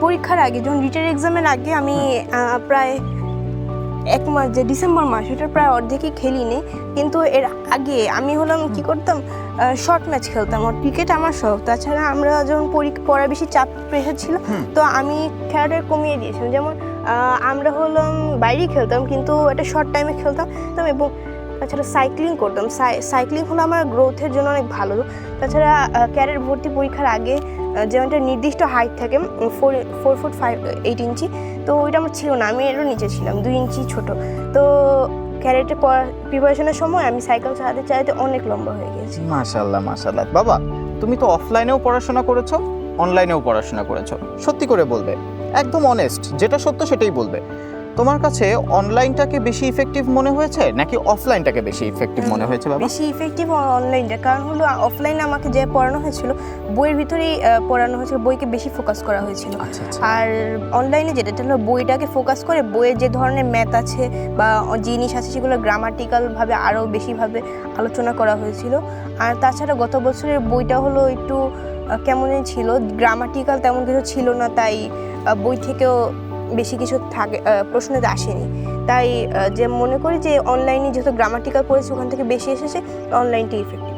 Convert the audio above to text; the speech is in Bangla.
পরীক্ষার আগে যখন রিটেন এক্সামের আগে আমি প্রায় 1 মাস, যে ডিসেম্বর মাস, ওটার প্রায় অর্ধেকই খেলিনি। কিন্তু এর আগে আমি হলাম কি করতাম, শর্ট ম্যাচ খেলতাম। আর ক্রিকেট আমার শখ। তাছাড়া আমরা যখন পড়ার বেশি চাপ প্রেশার ছিল, তো আমি খেলাটা কমিয়ে দিয়েছিলাম। যেমন আমরা হলাম বাইরেই খেলতাম, কিন্তু একটা শর্ট টাইমে খেলতাম এবং তাছাড়া সাইক্লিং করতাম। সাইক্লিং হলো আমার গ্রোথের জন্য অনেক ভালো। তাছাড়া ক্যারিয়ার ভর্তি পরীক্ষার আগে যেমন একটা নির্দিষ্ট হাইট থাকে 4 ফুট 8 ইঞ্চি, তো ওইটা আমার ছিল না, আমি এরও নিচে ছিলাম 2 ইঞ্চি ছোট। তো ক্যারিয়ারটা প্রিপারেশনের সময় আমি সাইকেল চালাতে চালাতে অনেক লম্বা হয়ে গেছি। মাশাআল্লাহ মাশাআল্লাহ। বাবা, তুমি তো অফলাইনেও পড়াশোনা করেছো, অনলাইনেও পড়াশোনা করেছো। সত্যি করে বলবে, একদম অনেস্ট, যেটা সত্য সেটাই বলবে। তোমার কাছে অনলাইনটাকে বেশি ইফেক্টিভ মনে হয়েছে নাকি অফলাইনটাকে বেশি ইফেক্টিভ মনে হয়েছে বাবা? বেশি ইফেক্টিভ অনলাইনটা। কারণ হলো অফলাইনে আমাকে যে পড়ানো হয়েছিল বইয়ের ভিতরেই পড়ানো হয়েছিল, বইকে বেশি ফোকাস করা হয়েছিল। আর অনলাইনে যেটা হলো বইটাকে ফোকাস করে বইয়ের যে ধরনের ম্যাথ আছে বা জিনিস আছে সেগুলো গ্রামাটিক্যালভাবে আরও বেশিভাবে আলোচনা করা হয়েছিল। আর তাছাড়া গত বছরের বইটা হলো একটু কেমন ছিল, গ্রামাটিক্যাল তেমন কিছু ছিল না, তাই বই থেকেও বেশি কিছু থাকে প্রশ্নতে আসেনি। তাই যে মনে করি যে অনলাইনে যেহেতু গ্রামাটিক্যাল পড়েছে ওখান থেকে বেশি এসেছে, অনলাইনটি ইফেক্টিভ।